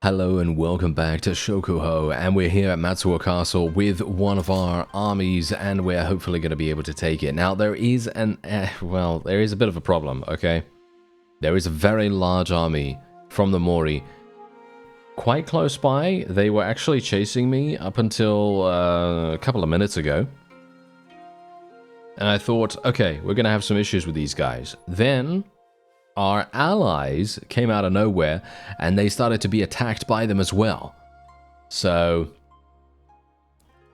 Hello and welcome back to Shokuho, and we're here at Matsuo Castle with one of our armies, and we're hopefully going to be able to take it. Now, there is there is a bit of a problem, okay? There is a very large army from the MORI quite close by. They were actually chasing me up until a couple of minutes ago. And I thought, okay, we're going to have some issues with these guys. Then our allies came out of nowhere, and they started to be attacked by them as well. So,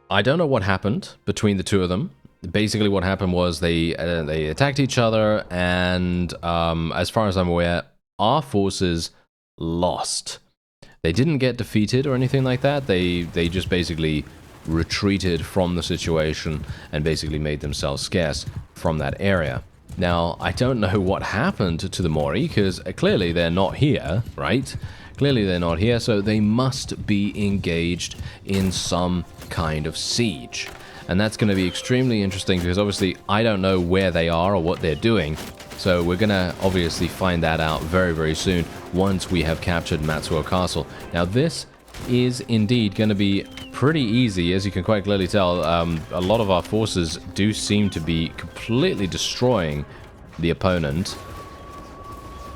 I don't know what happened between the two of them. Basically, what happened was they attacked each other, and as far as I'm aware, our forces lost. They didn't get defeated or anything like that. They just basically retreated from the situation and basically made themselves scarce from that area. Now, I don't know what happened to the MORI, because clearly they're not here, right? Clearly they're not here, so they must be engaged in some kind of siege. And that's going to be extremely interesting, because obviously I don't know where they are or what they're doing. So we're going to obviously find that out very, very soon once we have captured Matsuo Castle. Now, this is indeed going to be pretty easy, as you can quite clearly tell. A lot of our forces do seem to be completely destroying the opponent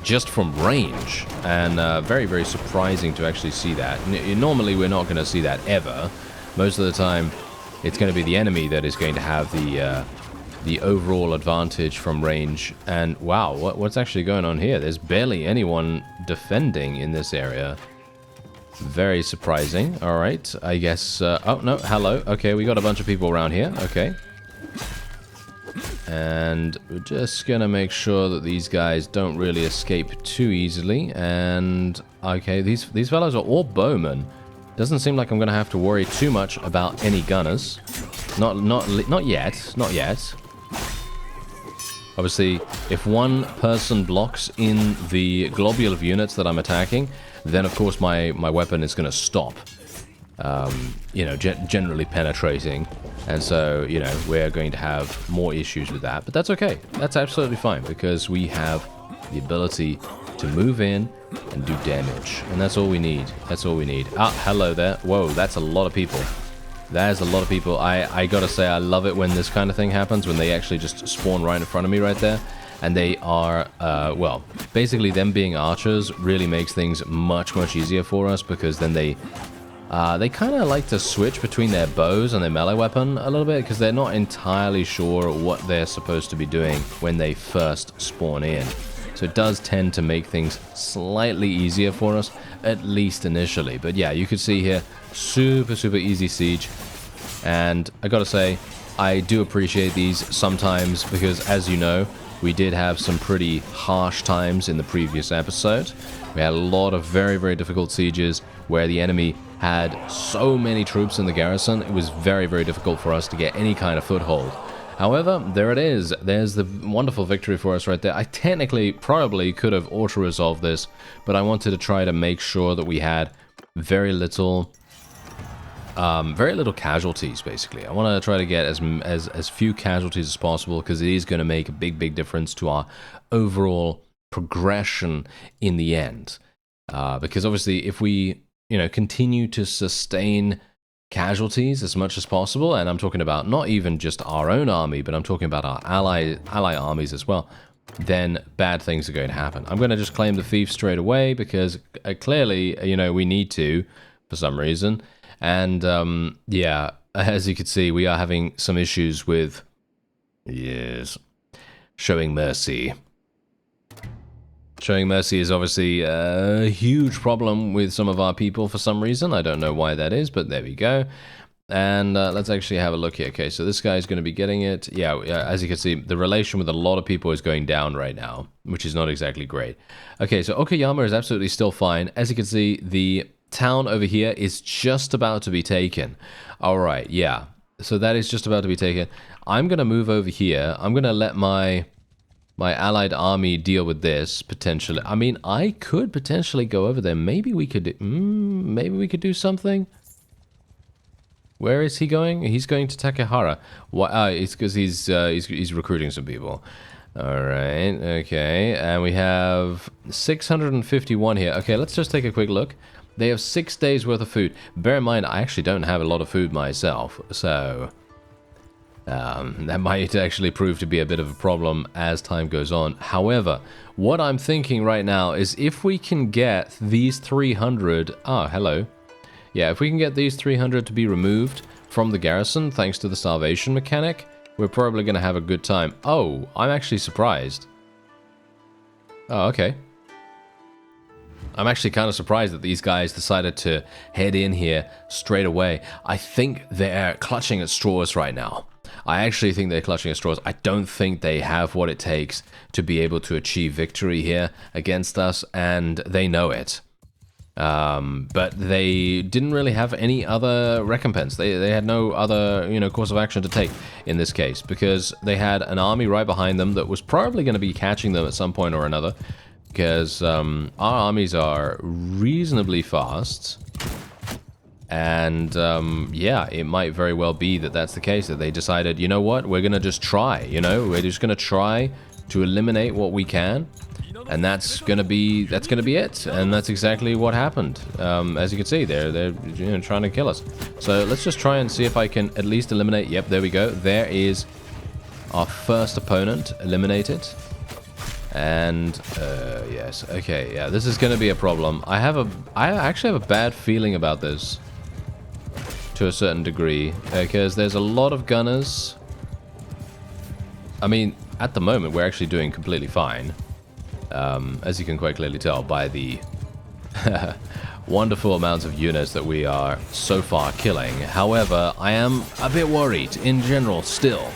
just from range, and very, very surprising to actually see that. Normally we're not going to see that ever. Most of the time it's going to be the enemy that is going to have the overall advantage from range. And wow, what's actually going on here? There's barely anyone defending in this area. Very surprising. Alright, I guess... oh, no, hello. Okay, we got a bunch of people around here. Okay. And we're just gonna make sure that these guys don't really escape too easily. And, okay, these fellows are all bowmen. Doesn't seem like I'm gonna have to worry too much about any gunners. Not yet. Not yet. Obviously, if one person blocks in the globule of units that I'm attacking, then of course my weapon is going to stop, you know, generally penetrating. And so, you know, we're going to have more issues with that. But that's okay. That's absolutely fine, because we have the ability to move in and do damage. And that's all we need. That's all we need. Ah, hello there. Whoa, that's a lot of people. That is a lot of people. I gotta say, I love it when this kind of thing happens, when they actually just spawn right in front of me right there. And they are, well, basically them being archers really makes things much, much easier for us, because then they kind of like to switch between their bows and their melee weapon a little bit, because they're not entirely sure what they're supposed to be doing when they first spawn in. So it does tend to make things slightly easier for us, at least initially. But yeah, you can see here, super, super easy siege. And I gotta say, I do appreciate these sometimes, because as you know, we did have some pretty harsh times in the previous episode. We had a lot of very, very difficult sieges where the enemy had so many troops in the garrison. It was very, very difficult for us to get any kind of foothold. However, there it is. There's the wonderful victory for us right there. I technically probably could have auto-resolved this, but I wanted to try to make sure that we had very little casualties, basically. I want to try to get as few casualties as possible, because it is going to make a big, big difference to our overall progression in the end. Because obviously, if we, you know, continue to sustain casualties as much as possible, and I'm talking about not even just our own army, but I'm talking about our ally armies as well, then bad things are going to happen. I'm going to just claim the thief straight away, because clearly, you know, we need to, for some reason. And, yeah, as you can see, we are having some issues with, yes, showing mercy. Showing mercy is obviously a huge problem with some of our people for some reason. I don't know why that is, but there we go. And let's actually have a look here. Okay, so this guy's going to be getting it. Yeah, as you can see, the relation with a lot of people is going down right now, which is not exactly great. Okay, so Okayama is absolutely still fine. As you can see, the town over here is just about to be taken. All right, yeah. So that is just about to be taken. I'm going to move over here. I'm going to let my allied army deal with this, potentially. I mean, I could potentially go over there. Maybe we could do something. Where is he going? He's going to Takehara. Why? It's because he's recruiting some people. All right, okay. And we have 651 here. Okay, let's just take a quick look. They have 6 days worth of food. Bear in mind, I actually don't have a lot of food myself, so that might actually prove to be a bit of a problem as time goes on. However, what I'm thinking right now is if we can get these 300... Ah, hello. Yeah, if we can get these 300 to be removed from the garrison, thanks to the starvation mechanic, we're probably going to have a good time. Oh, I'm actually surprised. Oh, okay. I'm actually kind of surprised that these guys decided to head in here straight away. I think they're clutching at straws right now. I actually think they're clutching at straws. I don't think they have what it takes to be able to achieve victory here against us, and they know it. But they didn't really have any other recompense. They had no other, course of action to take in this case, because they had an army right behind them that was probably going to be catching them at some point or another, because our armies are reasonably fast, and yeah, it might very well be that that's the case, that they decided, you know what, we're going to just try, we're just going to try to eliminate what we can. And that's gonna be it, and that's exactly what happened. As you can see, they're trying to kill us. So let's just try and see if I can at least eliminate. Yep, there we go. There is our first opponent eliminated. And yes, okay, yeah, this is gonna be a problem. I actually have a bad feeling about this to a certain degree, because there's a lot of gunners. I mean, at the moment we're actually doing completely fine. As you can quite clearly tell by the wonderful amounts of units that we are so far killing. However, I am a bit worried in general still.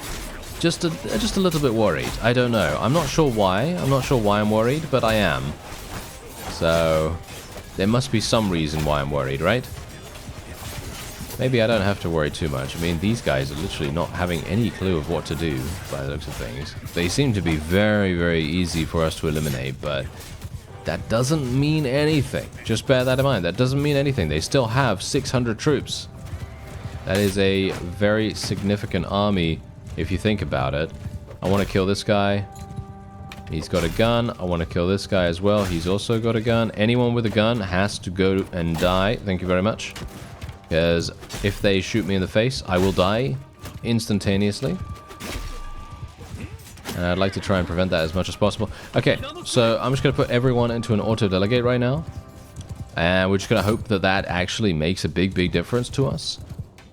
Just a little bit worried. I don't know. I'm not sure why. I'm not sure why I'm worried, but I am. So, there must be some reason why I'm worried, right? Maybe I don't have to worry too much. I mean, these guys are literally not having any clue of what to do, by the looks of things. They seem to be very, very easy for us to eliminate, but that doesn't mean anything. Just bear that in mind. That doesn't mean anything. They still have 600 troops. That is a very significant army, if you think about it. I want to kill this guy. He's got a gun. I want to kill this guy as well. He's also got a gun. Anyone with a gun has to go and die. Thank you very much. Because if they shoot me in the face, I will die instantaneously. And I'd like to try and prevent that as much as possible. Okay, so I'm just going to put everyone into an auto-delegate right now. And we're just going to hope that that actually makes a big, big difference to us.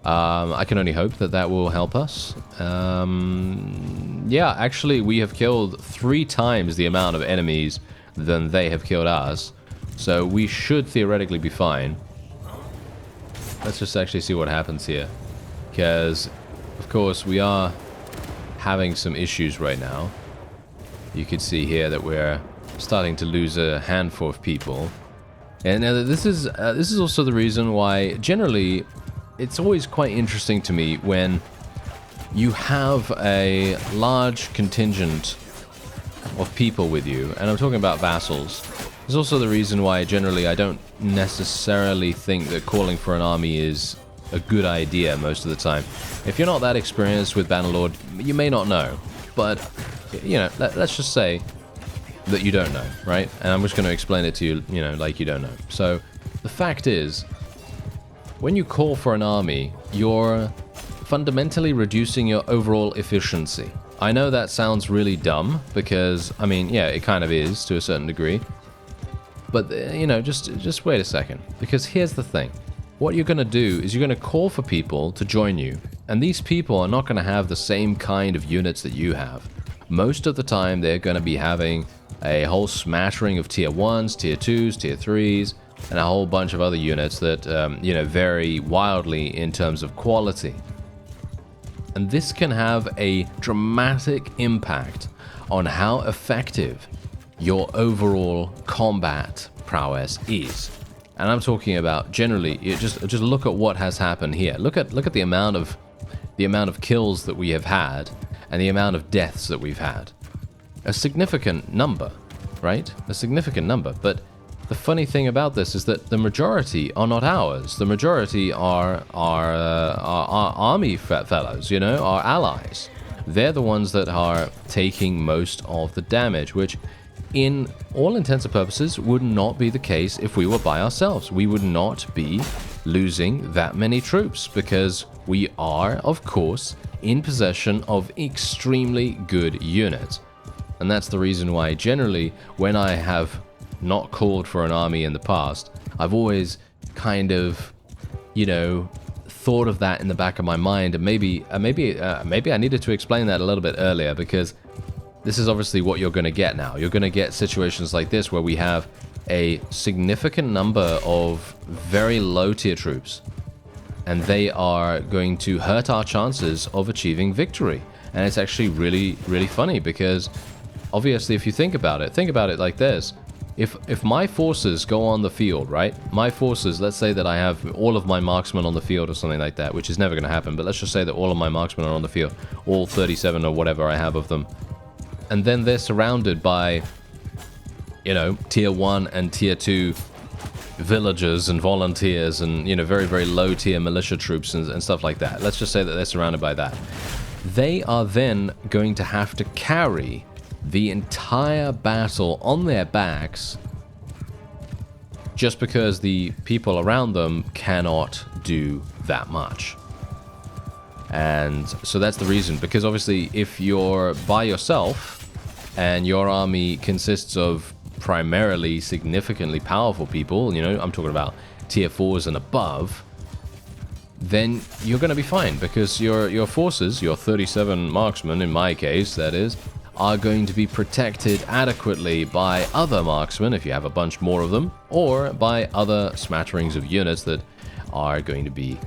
I can only hope that that will help us. Yeah, actually, we have killed 3 times the amount of enemies than they have killed us. So we should theoretically be fine. Let's just actually see what happens here. Because, of course, we are having some issues right now. You can see here that we're starting to lose a handful of people. And this is also the reason why, generally, it's always quite interesting to me when you have a large contingent of people with you, and I'm talking about vassals. It's also the reason why, generally, I don't necessarily think that calling for an army is a good idea most of the time. If you're not that experienced with Bannerlord, you may not know. But, let's just say that you don't know, right? And I'm just going to explain it to you, like you don't know. So, the fact is, when you call for an army, you're fundamentally reducing your overall efficiency. I know that sounds really dumb, because, I mean, yeah, it kind of is to a certain degree. But, just wait a second. Because here's the thing. What you're going to do is you're going to call for people to join you. And these people are not going to have the same kind of units that you have. Most of the time, they're going to be having a whole smattering of tier 1s, tier 2s, tier 3s, and a whole bunch of other units that, vary wildly in terms of quality. And this can have a dramatic impact on how effective your overall combat prowess is. And I'm talking about generally, just look at what has happened here. Look at the amount of kills that we have had and the amount of deaths that we've had. A significant number, right? A significant number. But the funny thing about this is that the majority are not ours. The majority are our army fellows, our allies. They're the ones that are taking most of the damage, which in all intents and purposes, would not be the case if we were by ourselves. We would not be losing that many troops because we are, of course, in possession of extremely good units. And that's the reason why generally when I have not called for an army in the past, I've always kind of, you know, thought of that in the back of my mind, and maybe I needed to explain that a little bit earlier, because this is obviously what you're going to get now. You're going to get situations like this where we have a significant number of very low tier troops, and they are going to hurt our chances of achieving victory. And it's actually really, really funny because obviously if you think about it like this. If my forces go on the field, right? My forces, let's say that I have all of my marksmen on the field or something like that, which is never going to happen, but let's just say that all of my marksmen are on the field, all 37 or whatever I have of them. And then they're surrounded by, you know, tier 1 and tier 2 villagers and volunteers and, you know, very, very low tier militia troops and stuff like that. Let's just say that they're surrounded by that. They are then going to have to carry the entire battle on their backs just because the people around them cannot do that much. And so that's the reason, because obviously if you're by yourself and your army consists of primarily significantly powerful people, you know, I'm talking about tier 4s and above, then you're going to be fine, because your forces, your 37 marksmen in my case that is, are going to be protected adequately by other marksmen, if you have a bunch more of them, or by other smatterings of units that are going to be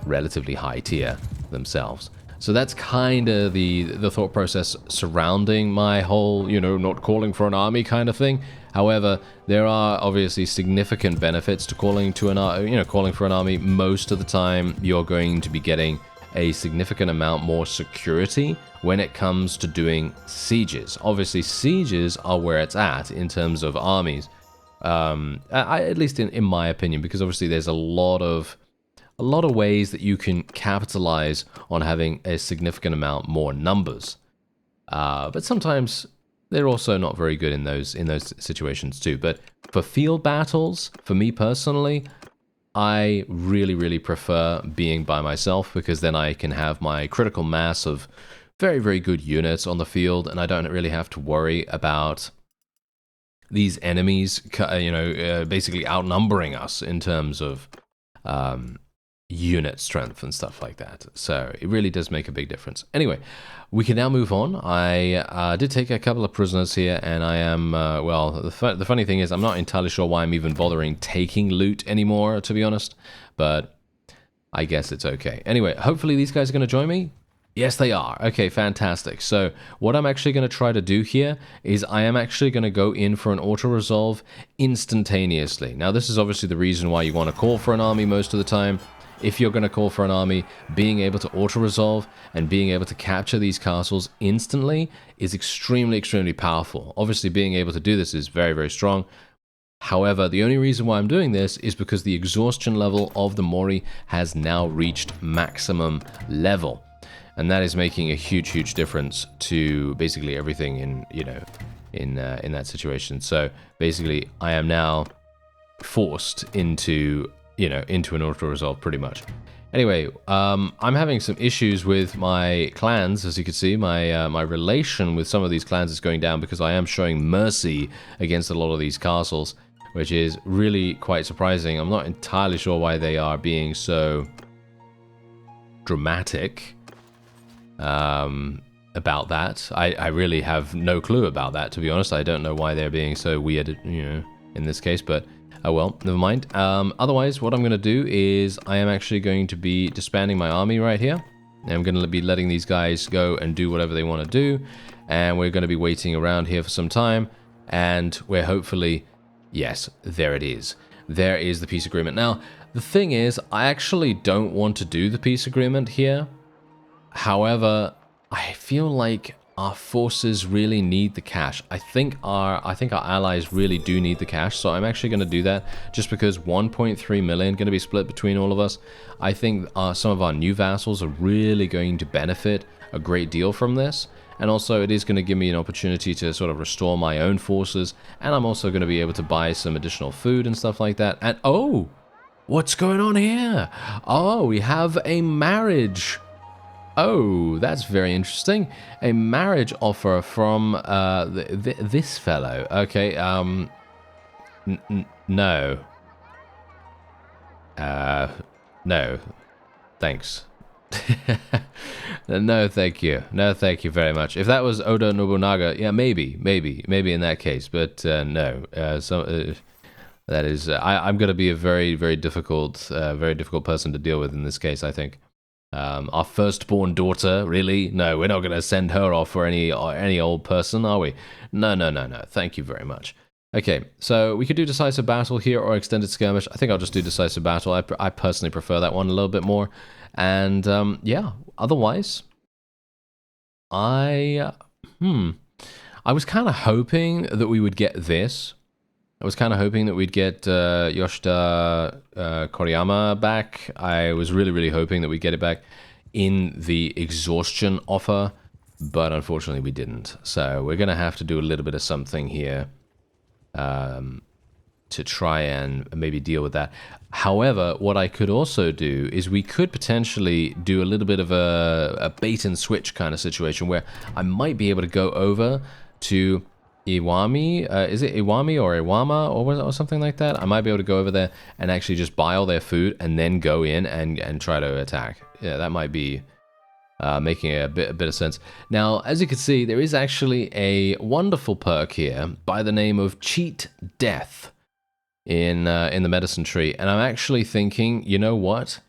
relatively high tier themselves. So that's kind of the thought process surrounding my whole, you know, not calling for an army kind of thing. However, there are obviously significant benefits to calling for an army. Most of the time, you're going to be getting a significant amount more security when it comes to doing sieges. Obviously, sieges are where it's at in terms of armies, at least in my opinion, because obviously there's a lot of ways that you can capitalize on having a significant amount more numbers. But sometimes they're also not very good in those situations too. But for field battles, for me personally, I really, really prefer being by myself, because then I can have my critical mass of very, very good units on the field, and I don't really have to worry about these enemies, basically outnumbering us in terms of unit strength and stuff like that. So it really does make a big difference. Anyway, we can now move on. I did take a couple of prisoners here, and I am, the funny thing is I'm not entirely sure why I'm even bothering taking loot anymore, to be honest, but I guess it's okay. Anyway, hopefully these guys are going to join me. Yes, they are. Okay, fantastic. So what I'm actually going to try to do here is I am actually going to go in for an auto-resolve instantaneously. Now, this is obviously the reason why you want to call for an army most of the time. If you're going to call for an army, being able to auto-resolve and being able to capture these castles instantly is extremely, extremely powerful. Obviously, being able to do this is very, very strong. However, the only reason why I'm doing this is because the exhaustion level of the MORI has now reached maximum level. And that is making a huge, huge difference to basically everything in that situation. So basically, I am now forced into an auto-resolve pretty much. Anyway, I'm having some issues with my clans. As you can see, my relation with some of these clans is going down because I am showing mercy against a lot of these castles, which is really quite surprising. I'm not entirely sure why they are being so dramatic about that. I really have no clue about that, to be honest. I don't know why they're being so weird, in this case, but oh well, never mind. Otherwise, what I'm going to do is I am actually going to be disbanding my army right here. I'm going to be letting these guys go and do whatever they want to do, and we're going to be waiting around here for some time, and we're hopefully, yes, there it is. There is the peace agreement. Now, the thing is, I actually don't want to do the peace agreement here. However, I feel like our forces really need the cash. I think our allies really do need the cash, so I'm actually going to do that just because 1.3 million going to be split between all of us. I think some of our new vassals are really going to benefit a great deal from this, And also it is going to give me an opportunity to sort of restore my own forces, and I'm also going to be able to buy some additional food and stuff like that. And oh, what's going on here? Oh, we have a marriage. Oh, that's very interesting. A marriage offer from this fellow. Okay, no. No. Thanks. No, thank you. No, thank you very much. If that was Oda Nobunaga, yeah, maybe in that case, but no. That is, I'm going to be a very difficult person to deal with in this case, I think. Our firstborn daughter, really? No, we're not going to send her off for any old person, are we? No. Thank you very much. Okay, so we could do decisive battle here or extended skirmish. I think I'll just do decisive battle. I personally prefer that one a little bit more. And yeah, otherwise, I was kind of hoping that we would get this. I was kind of hoping that we'd get Yoshida Koriyama back. I was really hoping that we'd get it back in the exhaustion offer, but unfortunately we didn't. So we're going to have to do a little bit of something here to try and maybe deal with that. However, what I could also do is we could potentially do a little bit of a bait and switch kind of situation where I might be able to go over to Iwami, is it Iwami or Iwama or something like that? I might be able to go over there and actually just buy all their food and then go in and try to attack. Yeah, that might be making a bit of sense. Now, as you can see, there is actually a wonderful perk here by the name of Cheat Death in the medicine tree, and I'm actually thinking, you know what?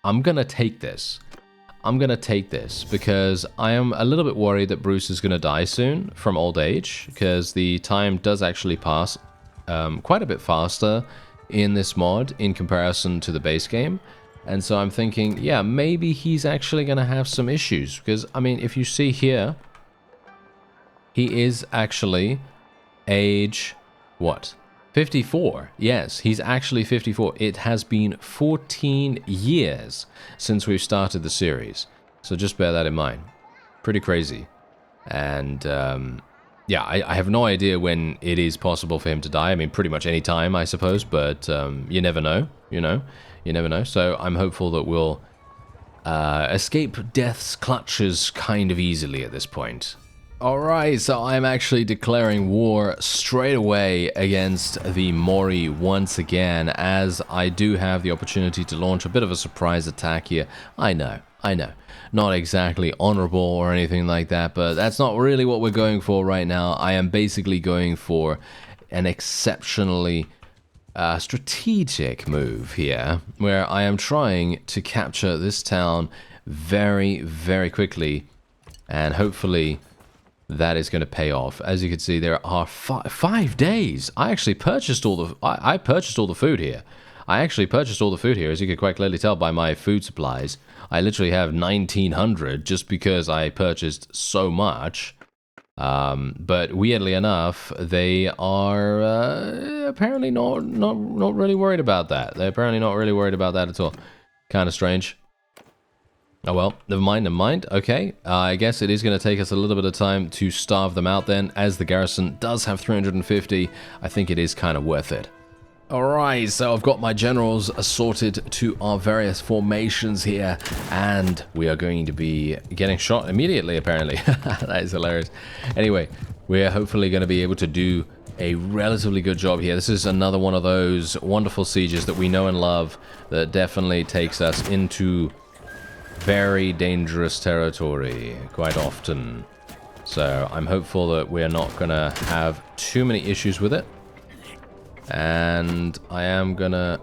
I'm gonna take this. I'm going to take this because I am a little bit worried that Bruce is going to die soon from old age, because the time does actually pass quite a bit faster in this mod in comparison to the base game. And so I'm thinking, yeah, maybe he's actually going to have some issues, because, I mean, if you see here, he is actually age, what? 54. Yes, he's actually 54. It has been 14 years since we've started the series. So just bear that in mind. Pretty crazy. And yeah, I have no idea when it is possible for him to die. I mean, pretty much any time, I suppose. But you never know, you know. You never know. So I'm hopeful that we'll escape death's clutches kind of easily at this point. Alright, so I'm actually declaring war straight away against the MORI once again, as I do have the opportunity to launch a bit of a surprise attack here. I know. Not exactly honorable or anything like that, but that's not really what we're going for right now. I am basically going for an exceptionally strategic move here, where I am trying to capture this town very quickly, and hopefully that is going to pay off. As you can see, there are 5 days. I actually purchased all the I purchased all the food here. As you can quite clearly tell by my food supplies. I literally have 1900 just because I purchased so much. But weirdly enough, they are apparently not really worried about that. They're apparently not really worried about that at all. Kind of strange. Oh well, never mind. Okay, I guess it is going to take us a little bit of time to starve them out then, as the garrison does have 350. I think it is kind of worth it. Alright, so I've got my generals assorted to our various formations here, and we are going to be getting shot immediately, apparently. That is hilarious. Anyway, we're hopefully going to be able to do a relatively good job here. This is another one of those wonderful sieges that we know and love that definitely takes us into very dangerous territory quite often. So I'm hopeful that we're not gonna have too many issues with it. And I am gonna...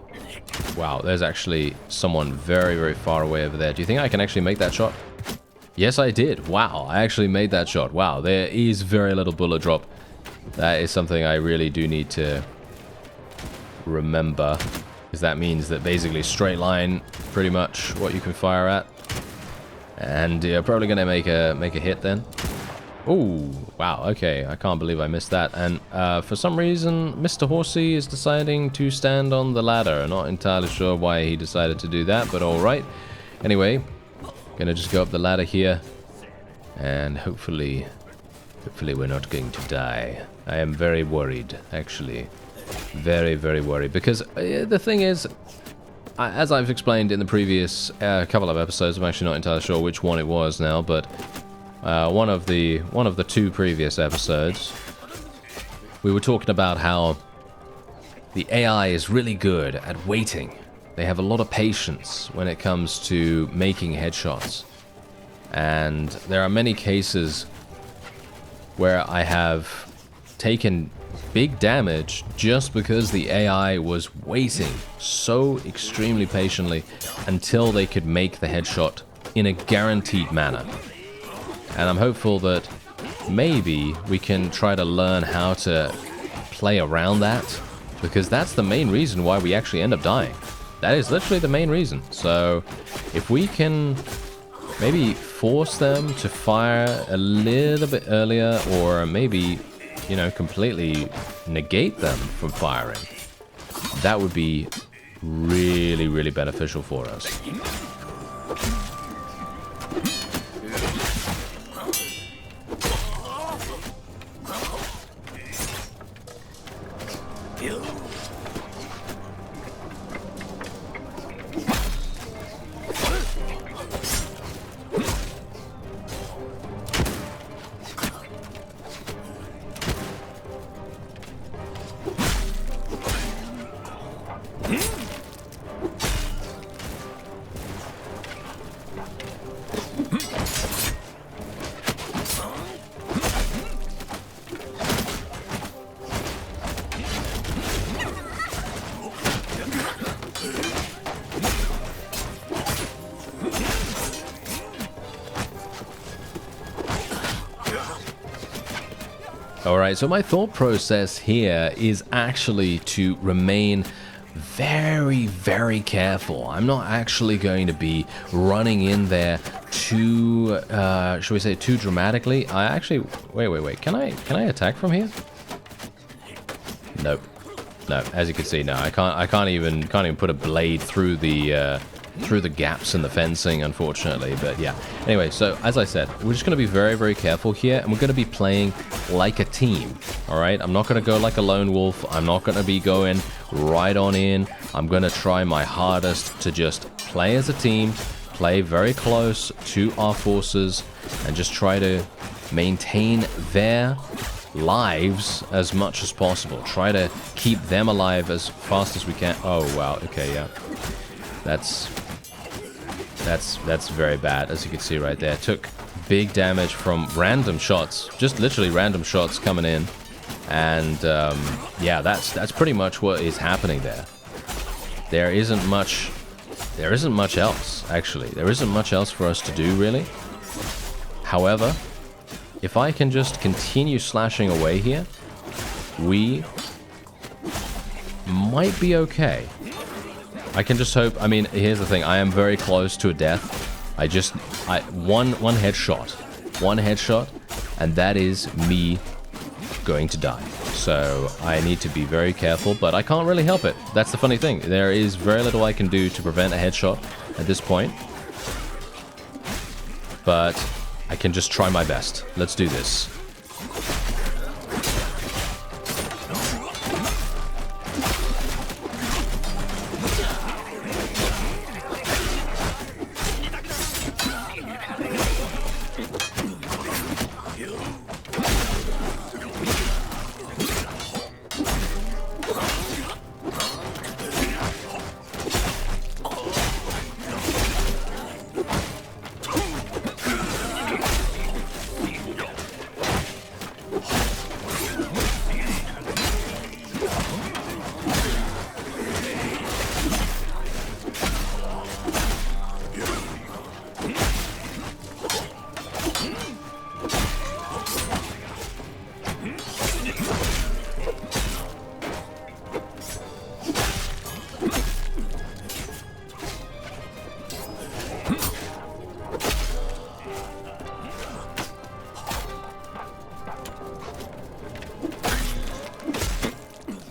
Wow, there's actually someone very far away over there. Do you think I can actually make that shot? Yes, I did. Wow, I actually made that shot. Wow, there is very little bullet drop. That is something I really do need to remember, because that means that basically straight line pretty much what you can fire at. And you're probably going to make a hit then. Oh, wow, okay, I can't believe I missed that. And for some reason, Mr. Horsey is deciding to stand on the ladder. Not entirely sure why he decided to do that, but alright. Anyway, gonna just go up the ladder here. And hopefully we're not going to die. I am very worried, actually. Very, very worried. Because the thing is, as I've explained in the previous couple of episodes, I'm actually not entirely sure which one it was now, but one of the two previous episodes, we were talking about how the AI is really good at waiting. They have a lot of patience when it comes to making headshots. And there are many cases where I have taken big damage just because the AI was waiting so extremely patiently until they could make the headshot in a guaranteed manner. And I'm hopeful that maybe we can try to learn how to play around that, because that's the main reason why we actually end up dying. That is literally the main reason. So if we can maybe force them to fire a little bit earlier, or maybe, you know, completely negate them from firing, that would be really, really beneficial for us. Alright, so my thought process here is actually to remain very, very careful. I'm not actually going to be running in there too, should we say, too dramatically. I actually, wait, can I attack from here? Nope. No, as you can see, no, I can't even put a blade through the gaps in the fencing, unfortunately. But yeah, anyway, so as I said, we're just going to be very, very careful here, and we're going to be playing like a team. All right, I'm not going to go like a lone wolf. I'm not going to be going right on in. I'm going to try my hardest to just play as a team, play very close to our forces, and just try to maintain their lives as much as possible. Try to keep them alive as fast as we can. Oh wow, okay, yeah, that's very bad, as you can see right there. Took big damage from random shots, just literally random shots coming in, and yeah, that's pretty much what is happening there. There isn't much else, actually. There isn't much else for us to do, really. However, if I can just continue slashing away here, we might be okay. I can just hope. I mean, here's the thing. I am very close to a death. One headshot, and that is me going to die. So I need to be very careful, but I can't really help it. That's the funny thing. There is very little I can do to prevent a headshot at this point. But I can just try my best. Let's do this.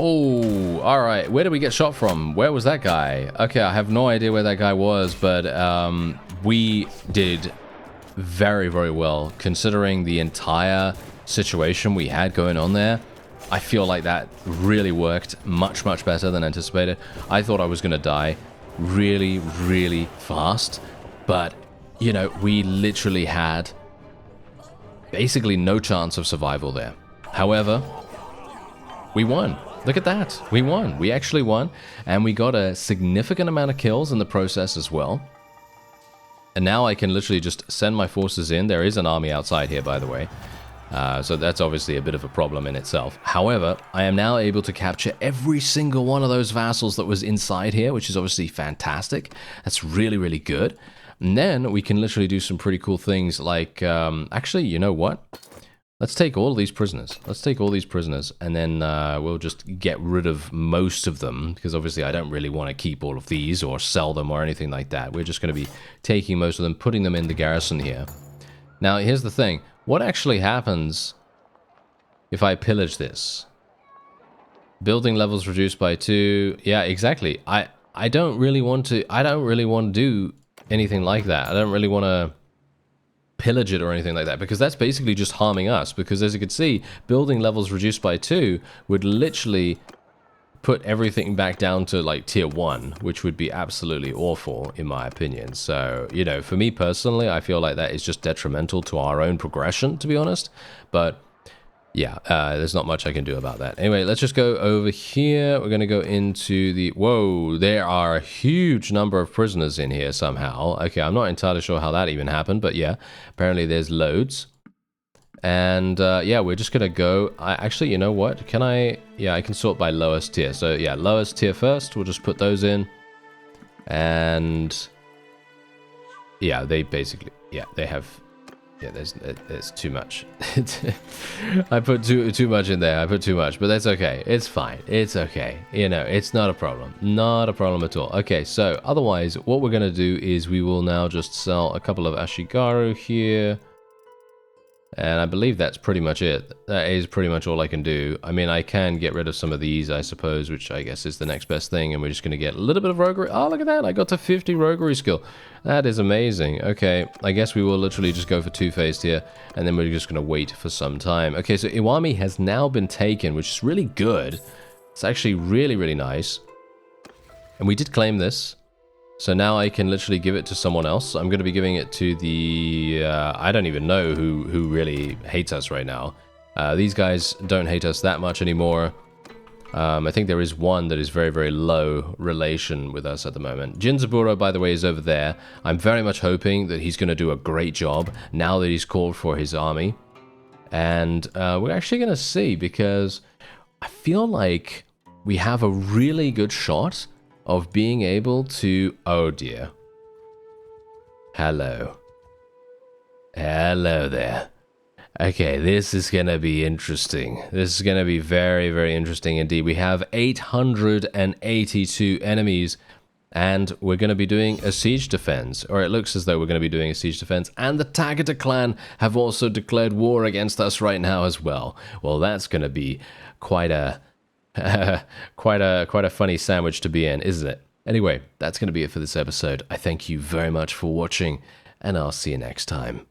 Oh, alright. Where did we get shot from? Where was that guy? Okay, I have no idea where that guy was, but we did very, very well. Considering the entire situation we had going on there, I feel like that really worked much, much better than anticipated. I thought I was going to die really, really fast. But, you know, we literally had basically no chance of survival there. However, we won. Look at that. We won. We actually won. And we got a significant amount of kills in the process as well. And now I can literally just send my forces in. There is an army outside here, by the way. So that's obviously a bit of a problem in itself. However, I am now able to capture every single one of those vassals that was inside here, which is obviously fantastic. That's really, really good. And then we can literally do some pretty cool things like, actually, you know what? Let's take all these prisoners. Let's take all these prisoners, and then we'll just get rid of most of them, because obviously I don't really want to keep all of these or sell them or anything like that. We're just going to be taking most of them, putting them in the garrison here. Now, here's the thing. What actually happens if I pillage this? Building levels reduced by 2. Yeah, exactly. I don't really want to do anything like that. I don't really want to pillage it or anything like that, because that's basically just harming us, because as you can see, building levels reduced by 2 would literally put everything back down to like tier 1, which would be absolutely awful in my opinion. So, you know, for me personally, I feel like that is just detrimental to our own progression, to be honest. But yeah, there's not much I can do about that. Anyway, let's just go over here. We're going to go into the... Whoa, there are a huge number of prisoners in here somehow. Okay, I'm not entirely sure how that even happened, but yeah, apparently there's loads. And yeah, we're just going to go... actually, you know what? Can I... Yeah, I can sort by lowest tier. So yeah, lowest tier first. We'll just put those in. And... yeah, they basically... yeah, they have... yeah, there's too much. I put too much in there. I put too much, but that's okay. It's fine. It's okay. You know, it's not a problem. Not a problem at all. Okay, so otherwise, what we're going to do is we will now just sell a couple of Ashigaru here. And I believe that's pretty much it. That is pretty much all I can do. I mean, I can get rid of some of these, I suppose, which I guess is the next best thing. And we're just going to get a little bit of roguery. Oh, look at that. I got to 50 roguery skill. That is amazing. Okay, I guess we will literally just go for two-faced here. And then we're just going to wait for some time. Okay, so Iwami has now been taken, which is really good. It's actually really, really nice. And we did claim this. So now I can literally give it to someone else. I'm going to be giving it to the... I don't even know who really hates us right now. These guys don't hate us that much anymore. I think there is one that is very, very low relation with us at the moment. Jinzaburo, by the way, is over there. I'm very much hoping that he's going to do a great job now that he's called for his army. And we're actually going to see, because I feel like we have a really good shot of being able to... oh dear. Hello. Hello there. Okay, this is gonna be interesting. This is gonna be very, very interesting indeed. We have 882 enemies, and we're gonna be doing a siege defense, or it looks as though we're gonna be doing a siege defense, and the Tagata clan have also declared war against us right now as well. Well, that's gonna be quite a... quite a funny sandwich to be in, isn't it? Anyway, that's going to be it for this episode. I thank you very much for watching, and I'll see you next time.